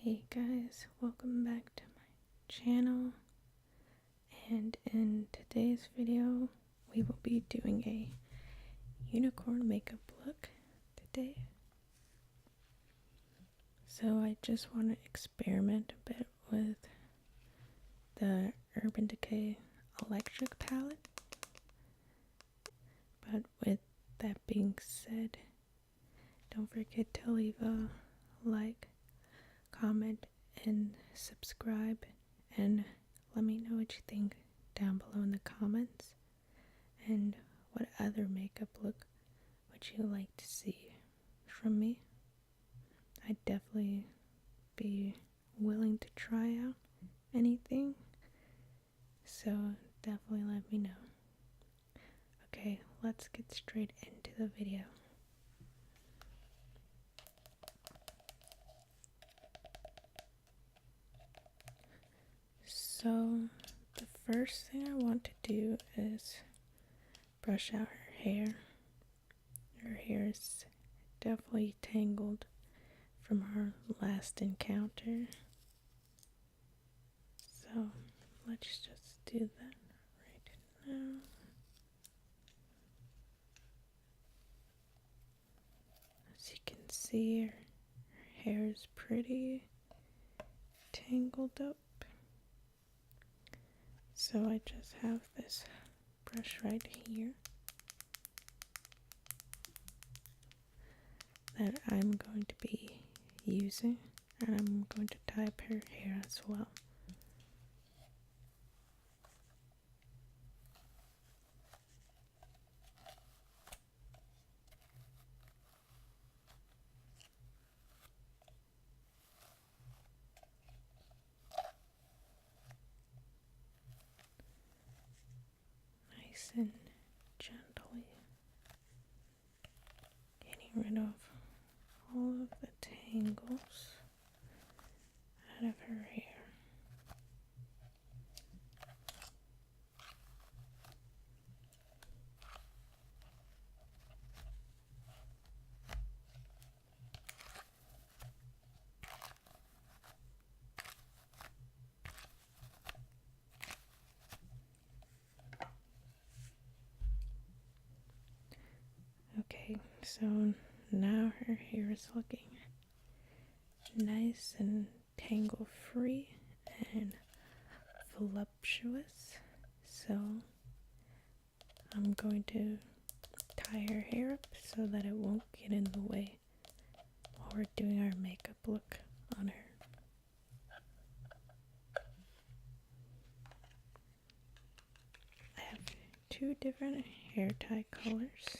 Hey guys, welcome back to my channel, and in today's video we will be doing a unicorn makeup look today. So I just want to experiment a bit with the Urban Decay electric palette, but with that being said, don't forget to leave a like, comment, and subscribe, and let me know what you think down below in the comments, and what other makeup look would you like to see from me. I'd definitely be willing to try out anything, so definitely let me know. Okay, let's get straight into the video. So the first thing I want to do is brush out her hair. Her hair is definitely tangled from her last encounter. So let's just do that right now. As you can see, her hair is pretty tangled up. So I just have this brush right here that I'm going to be using, and I'm going to tie up her hair as well. Nice and gently getting rid of all of the tangles out of her hair. Okay, so now her hair is looking nice and tangle free and voluptuous. So I'm going to tie her hair up so that it won't get in the way while we're doing our makeup look on her. I have two different hair tie colors,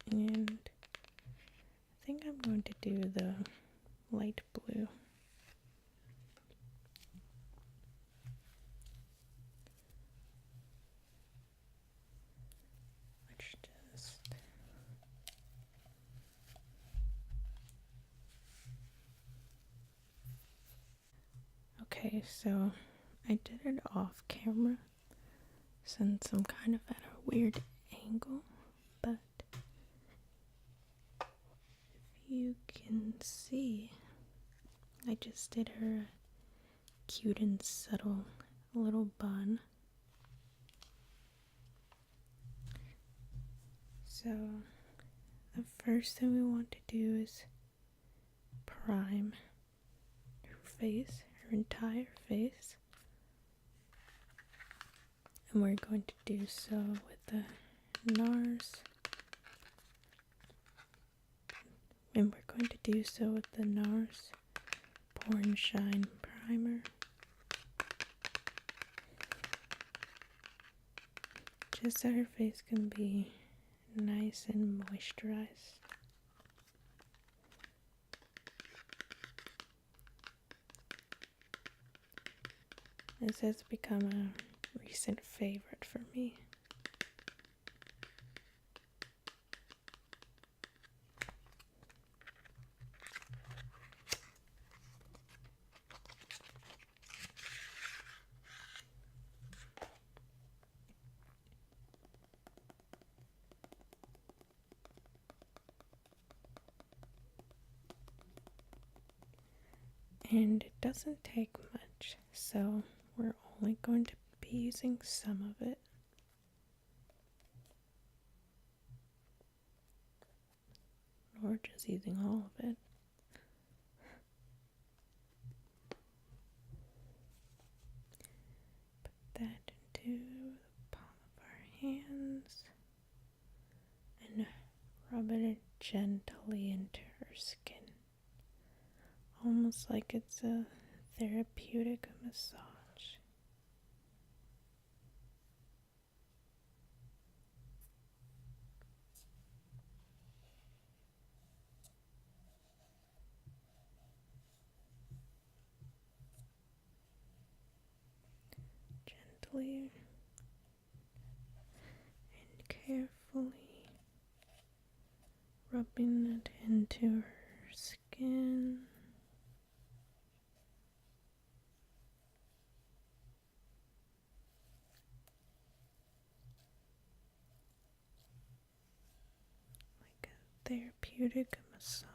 and I think I'm going to do the light blue. Let's just okay, so I did it off camera since I'm kind of at a weird angle, but if you can see, I just did her cute and subtle little bun. So the first thing we want to do is prime her face, her entire face. And we're going to do so with the NARS. And we're going to do so with the NARS Pour and Shine Primer. Just so her face can be nice and moisturized. This has become a recent favorite for me. and it doesn't take much, so we're only going to be using some of it. Or just using all of it. Put that into the palm of our hands and rub it gently into her skin. Almost like it's a therapeutic massage. Gently and carefully rubbing it into her skin. Like a therapeutic massage.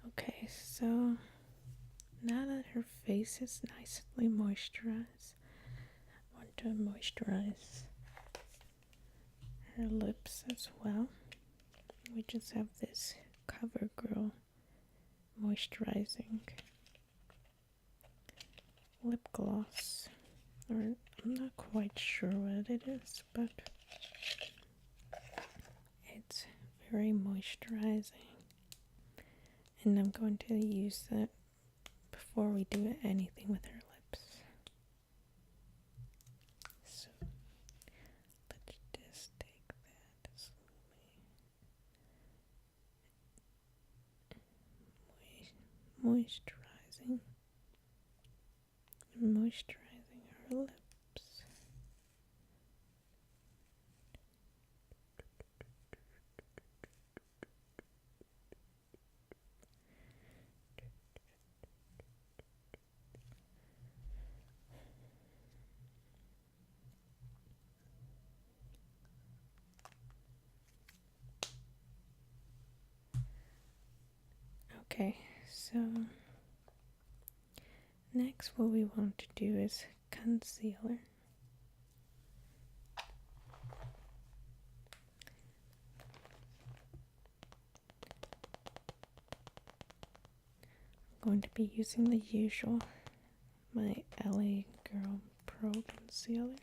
Okay, so now that her face is nicely moisturized, I want to moisturize her lips as well. We just have this CoverGirl moisturizing lip gloss, or I'm not quite sure what it is, but it's very moisturizing, and I'm going to use that before we do anything with her lips. So let's just take that slowly, moisturizing her lips. Okay, so next what we want to do is concealer. I'm going to be using the usual, my LA Girl Pro Concealer.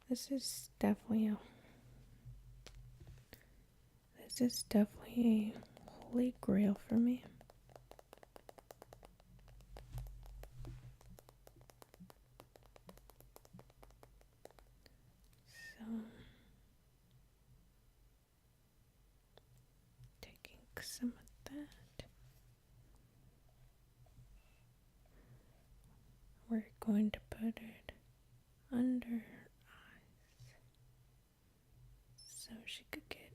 This is definitely a holy grail for me. So taking some of that, we're going to put it under her eyes so she could get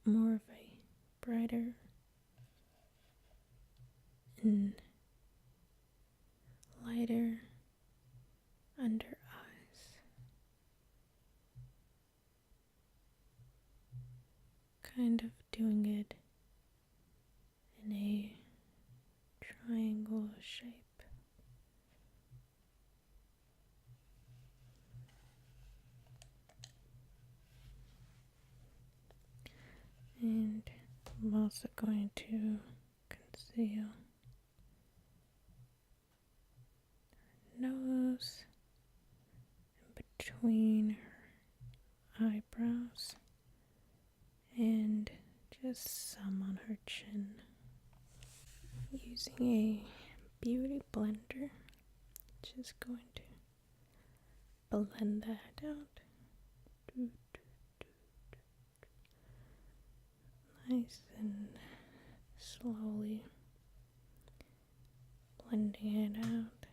more of a brighter and lighter under eyes. Kind of doing it in a triangle shape. And I'm also going to conceal her nose in between her eyebrows and just some on her chin. Using a beauty blender, just going to blend that out. Nice and slowly. blending it out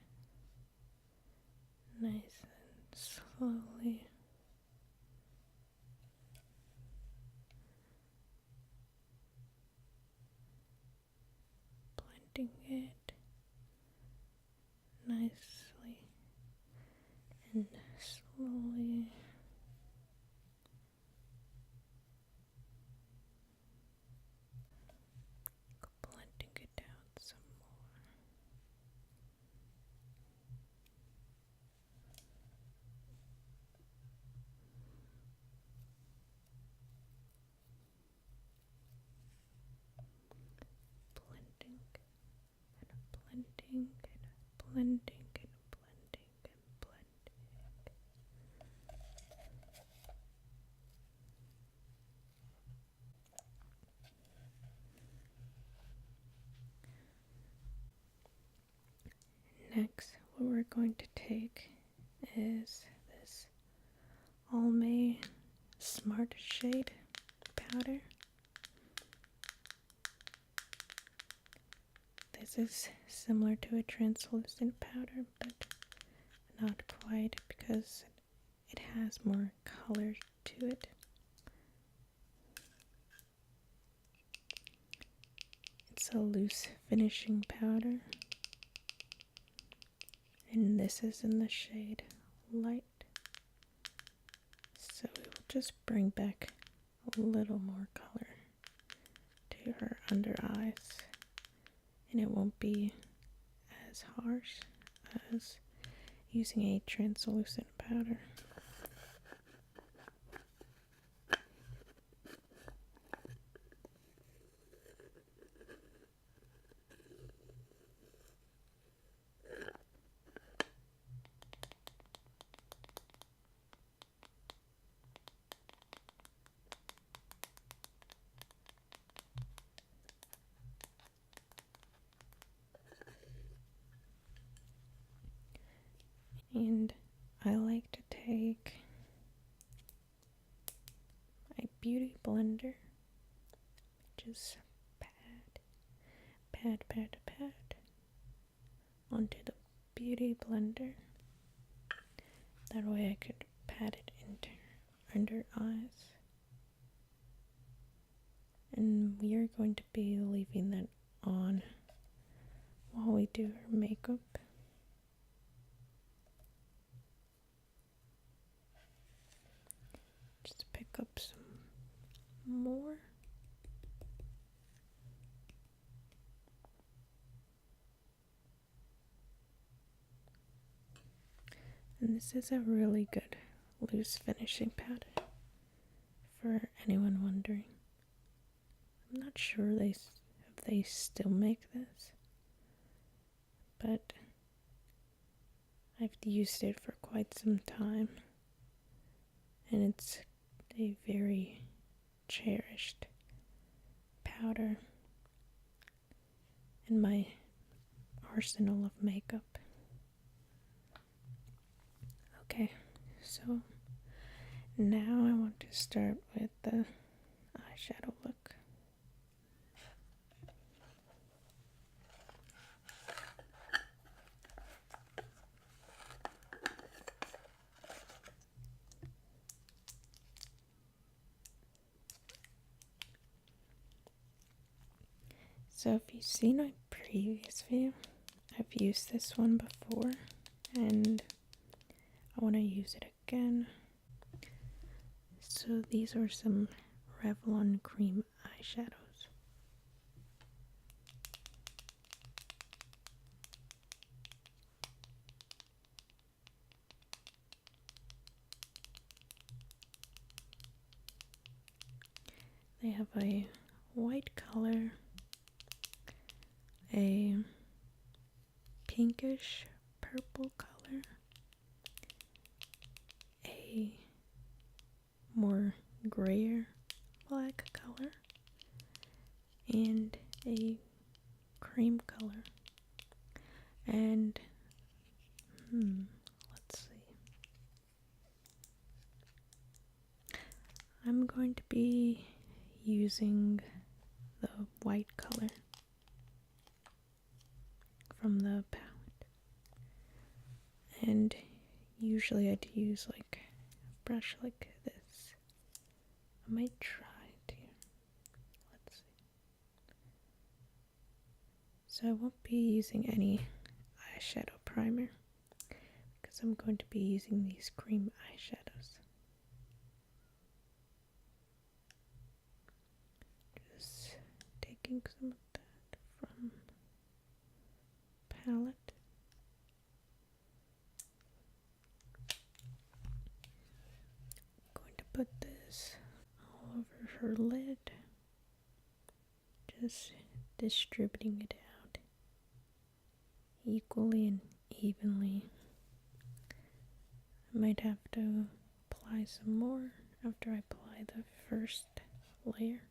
nice and slowly. Blending it nicely and slowly. Blending it down some more. Blending and blending and blending and blending and blending. Next, what we're going to take is this Almay Smart Shade powder. This is similar to a translucent powder, but not quite because it has more color to it. It's a loose finishing powder, and this is in the shade Light. So it will just bring back a little more color to her under eyes, and it won't be as harsh as using a translucent powder. And I like to take my beauty blender, just pat onto the beauty blender. That way I could pat it into under eyes. And we are going to be leaving that on while we do her makeup. Just pick up some more. And this is a really good loose finishing powder, for anyone wondering. I'm not sure if they still make this, but I've used it for quite some time, and it's a very cherished powder in my arsenal of makeup. Okay, so now I want to start with the eyeshadow look. So if you've seen my previous video, I've used this one before, and I want to use it again. So these are some Revlon cream eyeshadows. They have a white color, a pinkish purple color, a more grayer black color, and a cream color. And let's see. I'm going to be using the white color from the usually I'd use like a brush like this. I might try to. Let's see. So I won't be using any eyeshadow primer because I'm going to be using these cream eyeshadows. Just taking some of that from palette. Going to put this all over her lid. Just distributing it out equally and evenly. I might have to apply some more after I apply the first layer.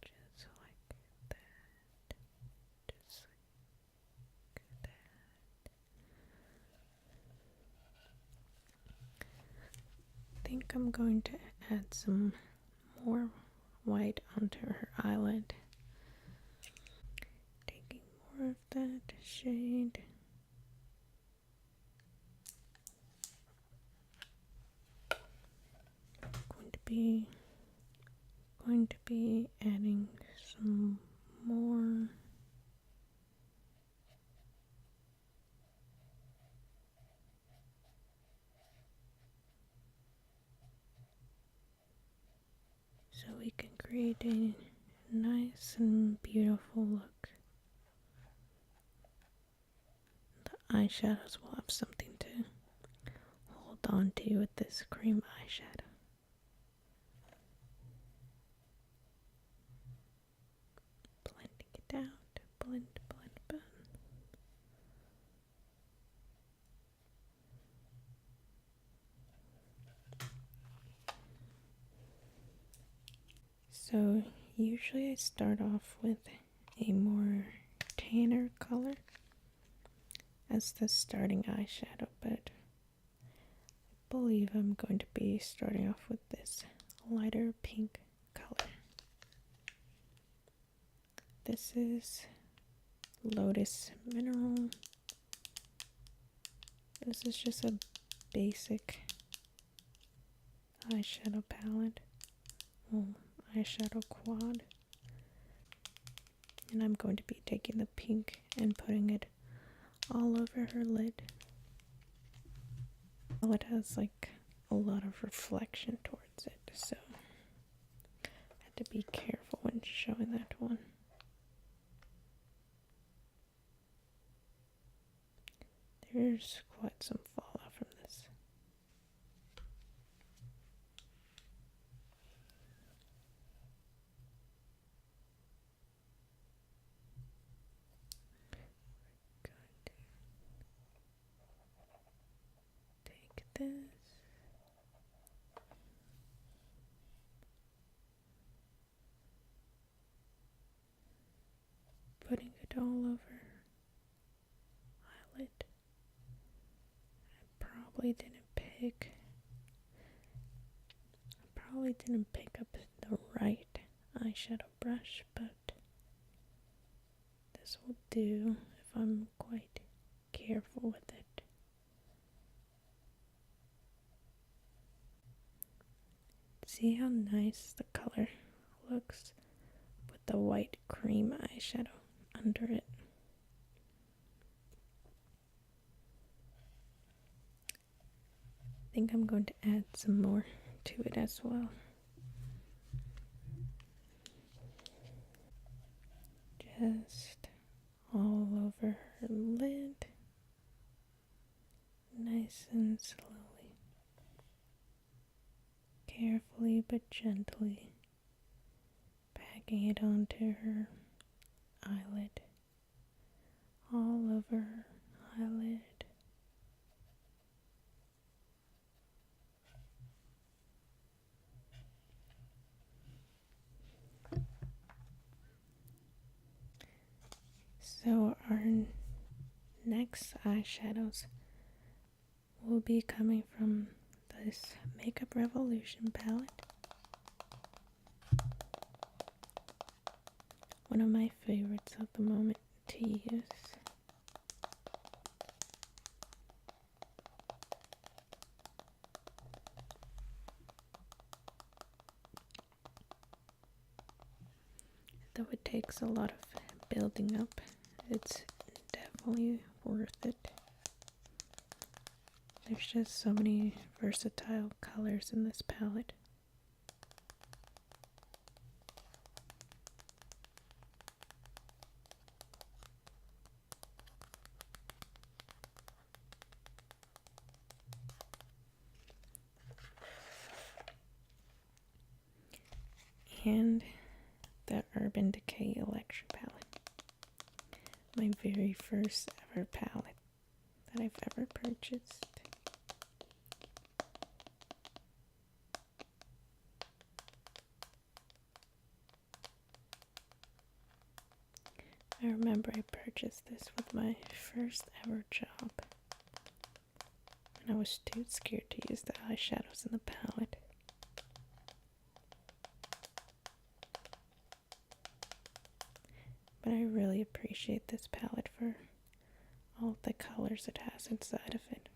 Just like that. Just like that. I think I'm going to add some more white onto her eyelid. Taking more of that shade. Going to be adding some more. So we can create a nice and beautiful look. The eyeshadows will have something to hold on to with this cream eyeshadow. Blending it out. Blend, blend, blend. So usually I start off with a more tanner color as the starting eyeshadow, but I believe I'm going to be starting off with this lighter pink color. This is Lotus Mineral. This is just a basic eyeshadow palette. Well, eyeshadow quad. And I'm going to be taking the pink and putting it all over her lid. Well, it has like a lot of reflection towards it, so I had to be careful when showing that one. There's quite some fallout from this. Take this. Putting it all over eyelid. I probably didn't pick up the right eyeshadow brush, but this will do if I'm quite careful with it. See how nice the color looks with the white cream eyeshadow under it. I think I'm going to add some more to it as well. Just all over her lid, nice and slowly, carefully but gently, packing it onto her eyelid, all over her eyelid. So our next eyeshadows will be coming from this Makeup Revolution palette. One of my favorites at the moment to use. Though it takes a lot of building up, it's definitely worth it. There's just so many versatile colors in this palette. And the Urban Decay Electro palette. My very first ever palette that I've ever purchased. I remember I purchased this with my first ever job. And I was too scared to use the eyeshadows in the palette. But I really appreciate this palette for all the colors it has inside of it.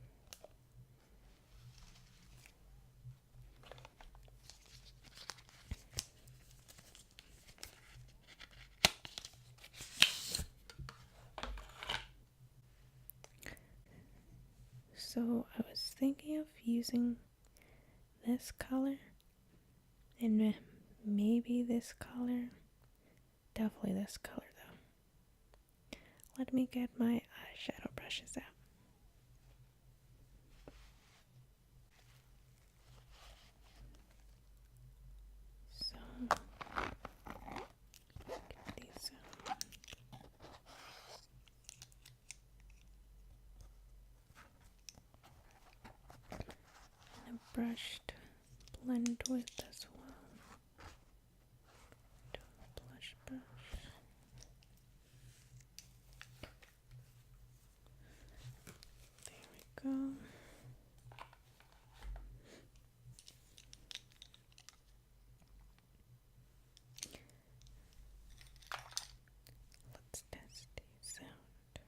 So I was thinking of using this color and maybe this color. Definitely this color though. Let me get my eyeshadow brushes out. So, get these out. And a brush to blend with as well. Do a blush brush. There we go. Let's test these out.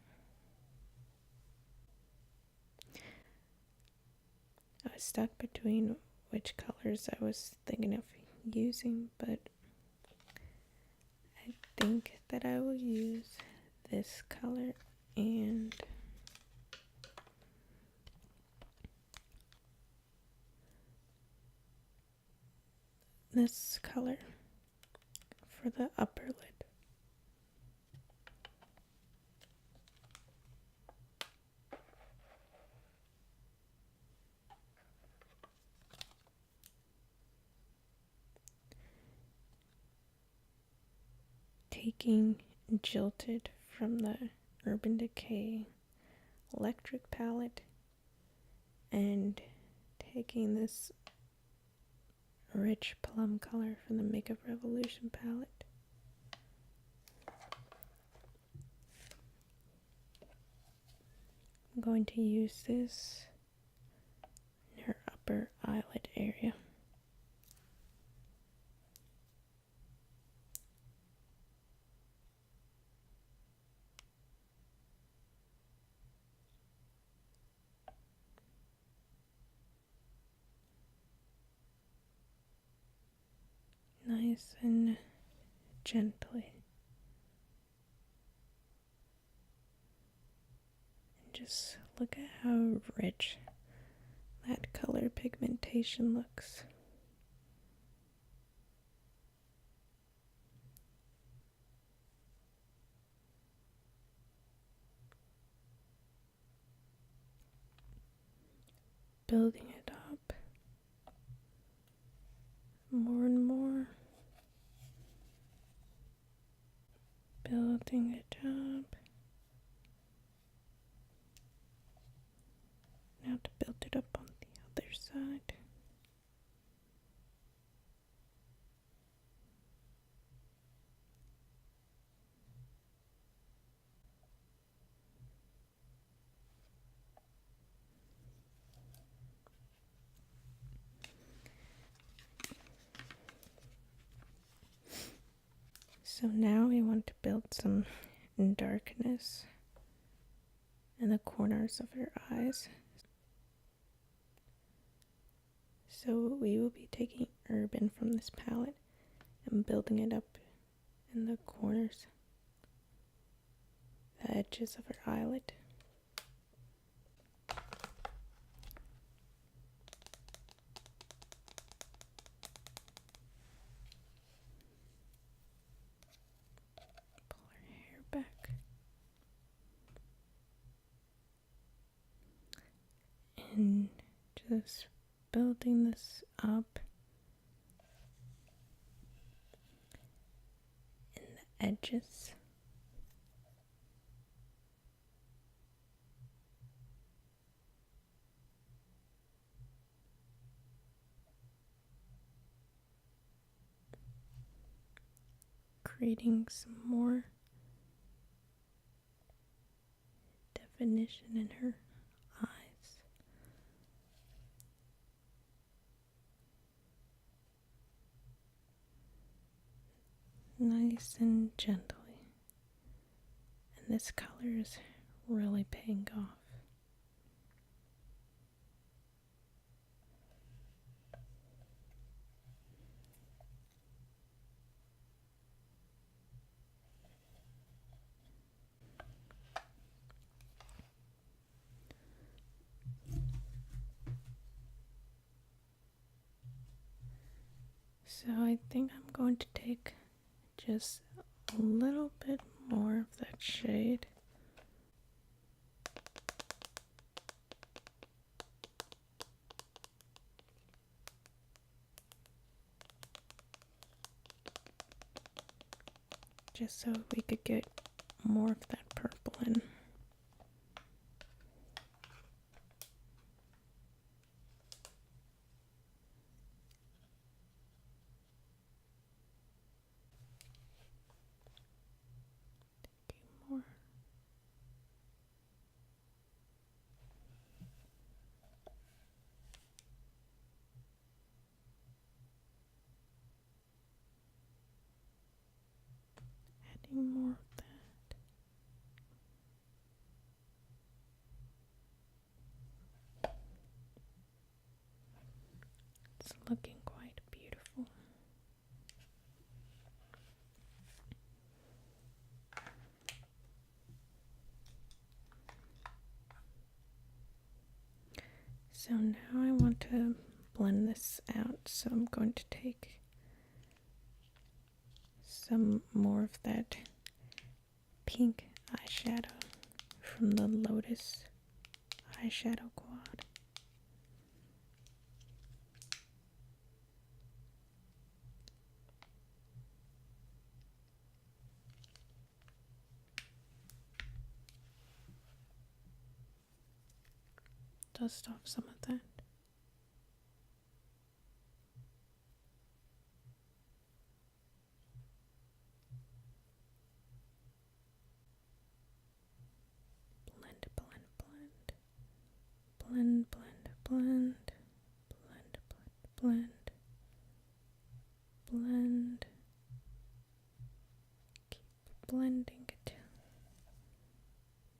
I was stuck between which colors I was thinking of using, but I think that I will use this color and this color for the upper lid. Taking Jilted from the Urban Decay Electric palette and taking this rich plum color from the Makeup Revolution palette. I'm going to use this in her upper eyelid area. Nice and gently. And just look at how rich that color pigmentation looks. Building it up more and more. Building it up. Now to build it up on the other side. So now we want to build some darkness in the corners of her eyes. So we will be taking Urban from this palette and building it up in the corners, the edges of her eyelid. Pull her hair back. And just building this up in the edges. Creating some more definition in her eyes. Nice and gently. And this color is really paying off. So I think I'm going to take just a little bit more of that shade. Just so we could get more of that purple in. More. Adding more of that. It's looking quite beautiful. So now I want to blend this out, so I'm going to take some more of that pink eyeshadow from the Lotus eyeshadow quad. Dust off some of that. Blend, blend, blend. Blend, blend, blend. Blend, blend, blend. Blend. Keep blending it.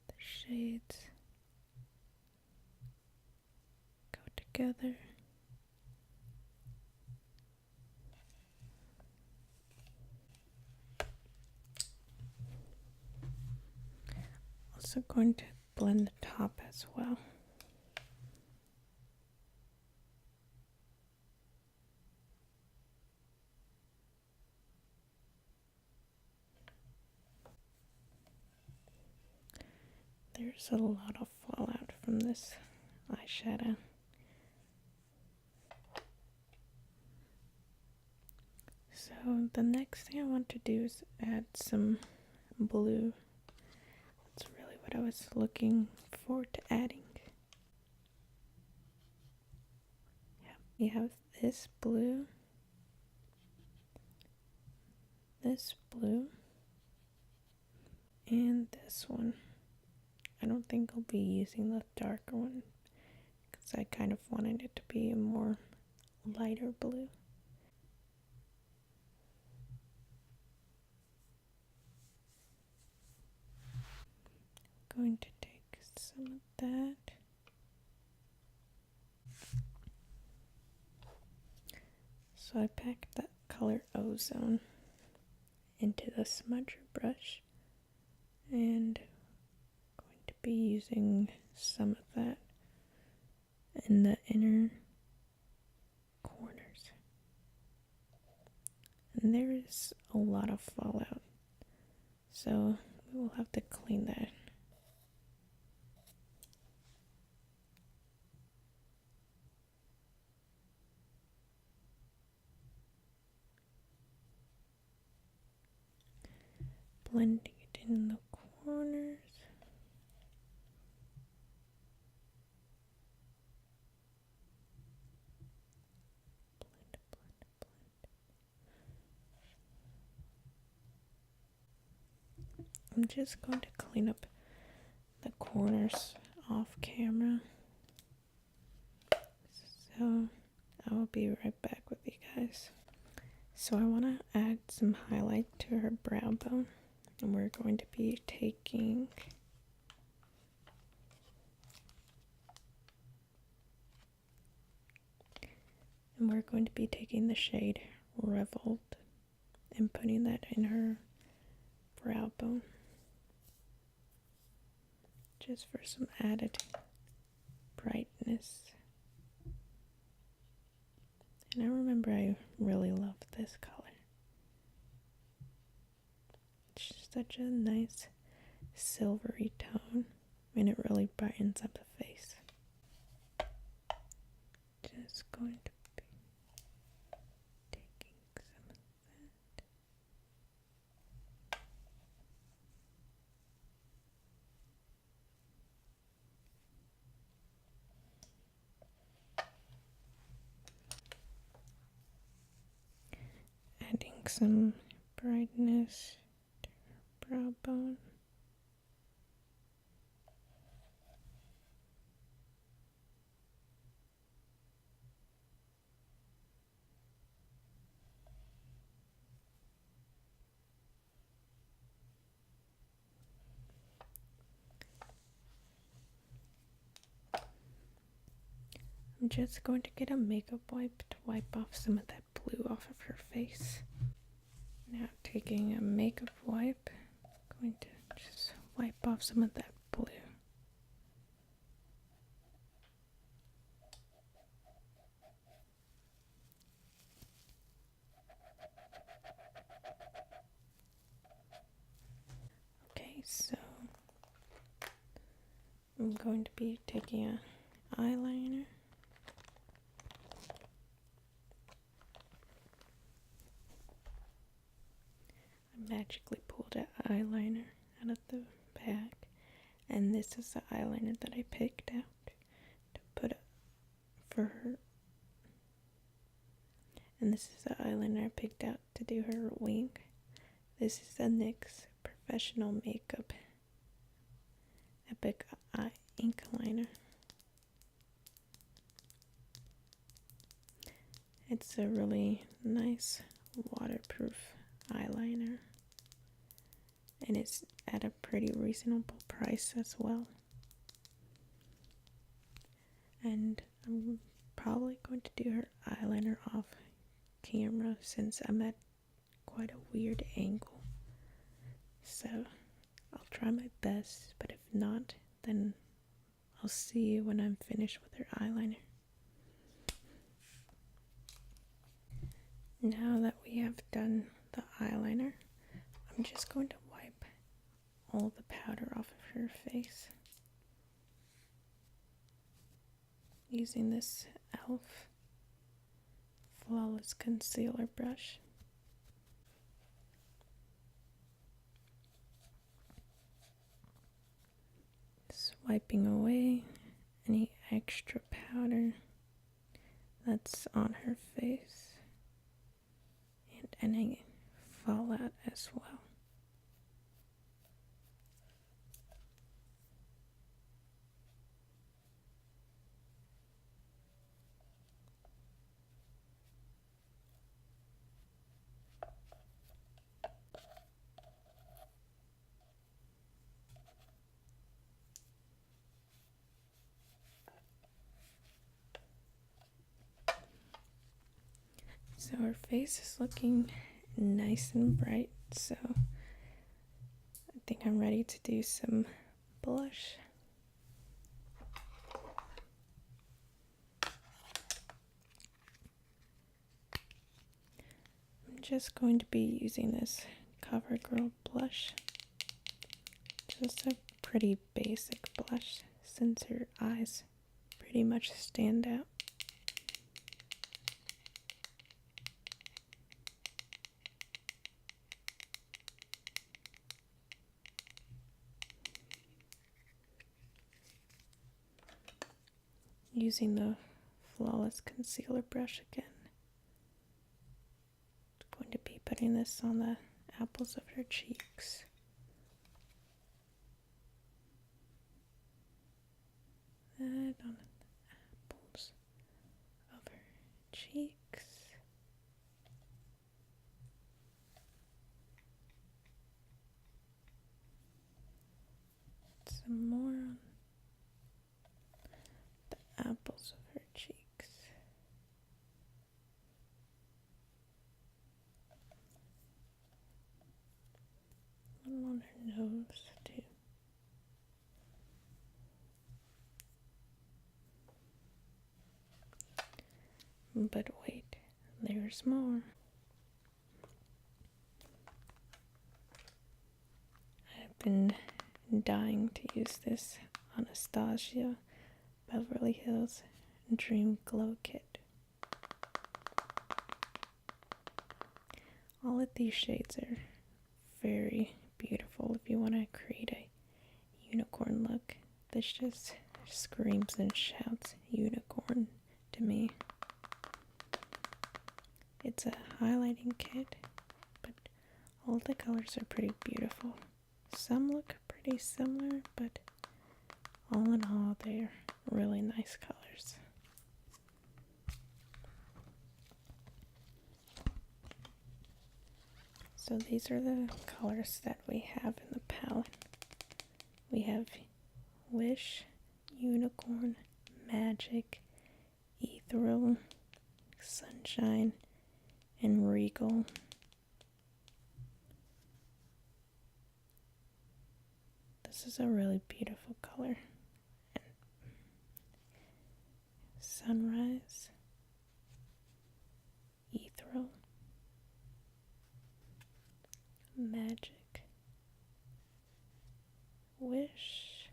The shades go together. Also going to blend the top as well. There's a lot of fallout from this eyeshadow. So the next thing I want to do is add some blue. That's really what I was looking forward to adding. Yeah, we have this blue, and this one. I don't think I'll be using the darker one because I kind of wanted it to be a more lighter blue. some of that. So I packed that color Ozone into the smudger brush and I'm going to be using some of that in the inner corners. And there is a lot of fallout, so we will have to clean that. Blending it in the corners. Blend, blend, blend. I'm just going to clean up the corners off camera. So I will be right back with you guys. So I want to add some highlight to her brow bone. And we're going to be taking the shade Revolt and putting that in her brow bone, just for some added brightness. And I remember I really loved this color. It's such a nice silvery tone, and it really brightens up the face. Just going to be taking some of that. Adding some brightness to her brow bone. I'm just going to get a makeup wipe to wipe off some of that blue off of her face. Now taking a makeup wipe, I'm going to just wipe off some of that blue. Okay, so I'm going to be taking an eyeliner. I magically pulled an eyeliner out of the bag, and this is the eyeliner that I picked out to put up for her. And this is the eyeliner I picked out to do her wing. This is the NYX Professional Makeup Epic Eye Ink Liner. It's a really nice waterproof eyeliner, and it's at a pretty reasonable price as well. And I'm probably going to do her eyeliner off camera since I'm at quite a weird angle. So I'll try my best, but if not, then I'll see you when I'm finished with her eyeliner. Now that we have done the eyeliner, I'm just going to wipe all the powder off of her face using this e.l.f. Flawless Concealer brush. Just wiping away any extra powder that's on her face and any fallout as well. So her face is looking nice and bright, so I think I'm ready to do some blush. I'm just going to be using this CoverGirl blush. Just a pretty basic blush since her eyes pretty much stand out. Using the Flawless Concealer brush again. I'm going to be putting this on the apples of her cheeks. And on the apples of her cheeks. Some more on the apples of her cheeks. And on her nose too. But wait, there's more. I've been dying to use this Anastasia Beverly Hills Dream Glow Kit. All of these shades are very beautiful if you want to create a unicorn look. This just screams and shouts unicorn to me. It's a highlighting kit, but all the colors are pretty beautiful. Some look pretty similar, but all in all, they're really nice colors. So these are the colors that we have in the palette. We have Wish, Unicorn, Magic, Ethereal, Sunshine, and Regal. This is a really beautiful color. And Sunrise, Ethereal, Magic, Wish,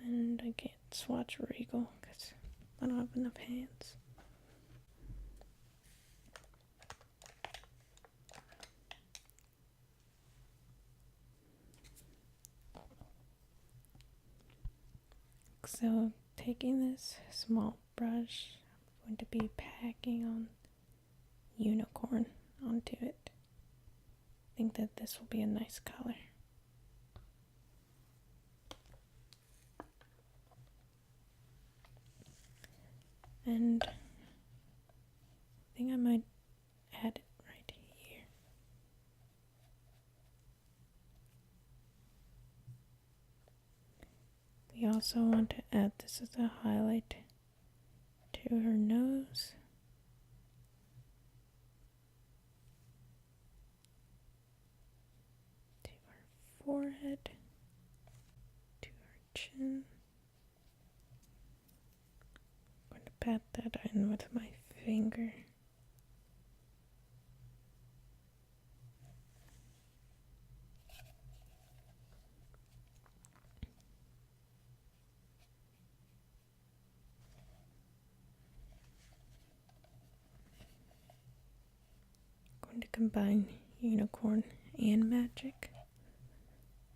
and I can't swatch Regal because I don't have enough hands. So taking this small brush, I'm going to be packing on Unicorn onto it. I think that this will be a nice color. And I think I might add it right here. We also want to add this as a highlight to her nose. To her forehead. To her chin. I'm going to pat that in with my finger. Going to combine Unicorn and Magic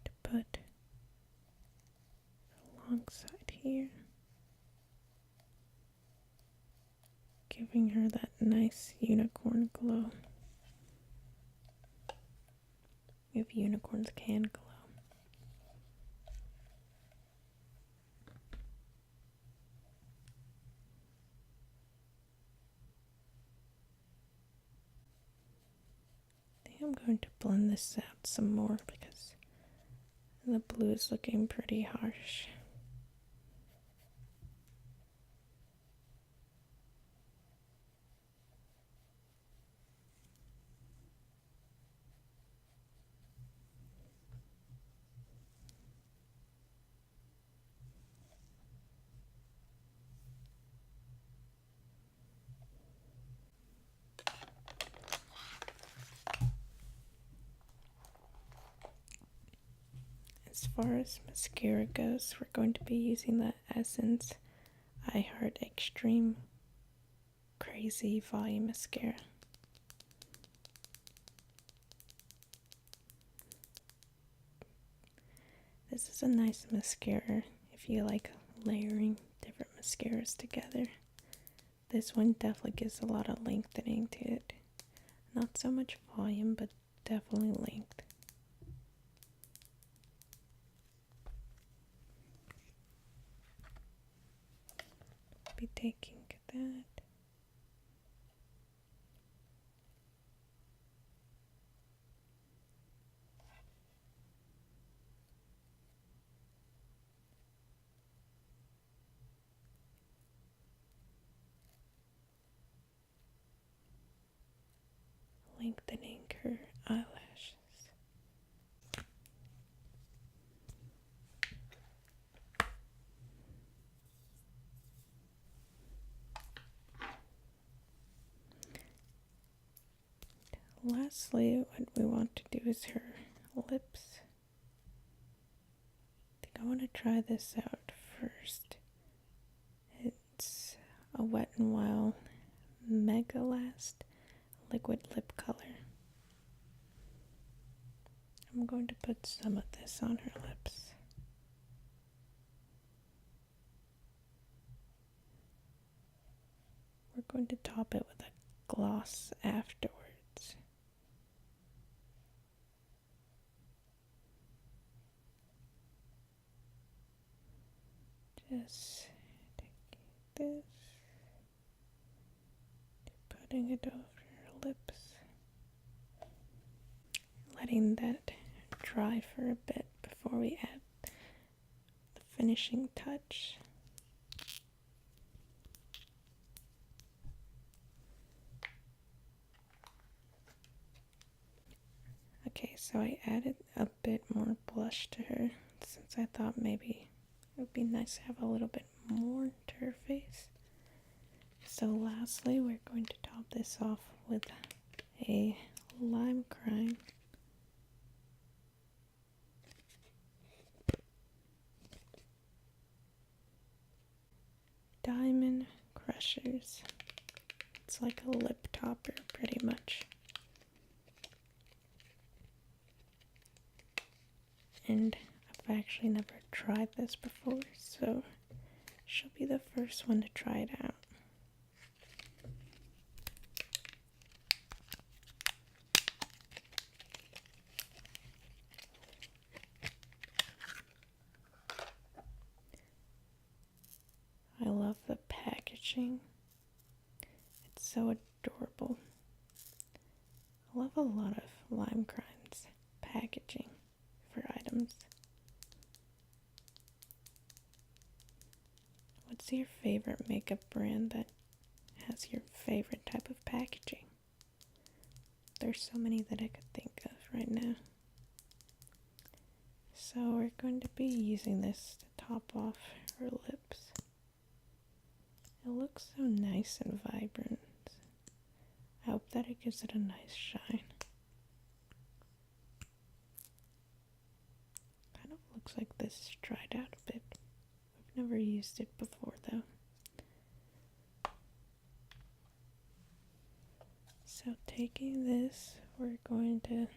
to put alongside here, giving her that nice unicorn glow. If unicorns can glow. I think I'm going to blend this out some more because the blue is looking pretty harsh. As far as mascara goes, we're going to be using the Essence I Heart Extreme Crazy Volume Mascara. This is a nice mascara if you like layering different mascaras together. This one definitely gives a lot of lengthening to it. Not so much volume, but definitely length. Be taking that. Lengthening her eyelashes. Lastly, what we want to do is her lips. I think I want to try this out first. It's a Wet n Wild Mega Last liquid lip color. I'm going to put some of this on her lips. We're going to top it with a gloss afterwards. Just taking this, putting it over her lips, letting that dry for a bit before we add the finishing touch. Okay, so I added a bit more blush to her since I thought maybe it would be nice to have a little bit more to her face. So lastly, we're going to top this off with a lime crime. Diamond Crushers. It's like a lip topper pretty much. And I've actually never tried this before, so she'll be the first one to try it out. I love the packaging. It's so adorable. I love a lot of Lime Crime's packaging for items. What's your favorite makeup brand that has your favorite type of packaging? There's so many that I could think of right now. So we're going to be using this to top off her lips. It looks so nice and vibrant. I hope that it gives it a nice shine. Kind of looks like this is dried out a bit. I've never used it before though. So taking this, we're going to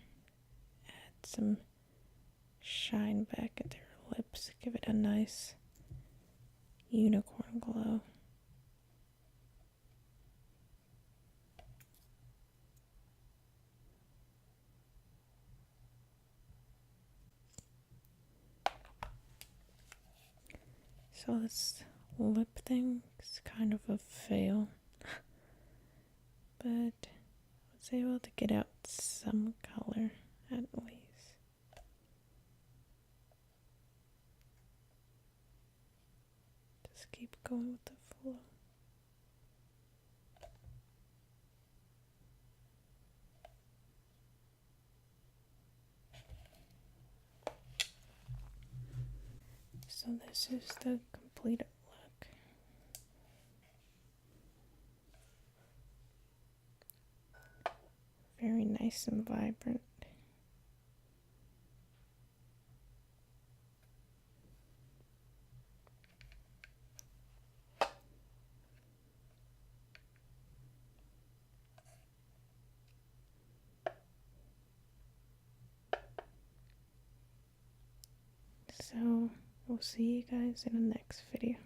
add some shine back at her lips, give it a nice unicorn glow. So this lip thing is kind of a fail, but I was able to get out some color at least. Just keep going with the flow. So this is the complete look. Very nice and vibrant. So we'll see you guys in the next video.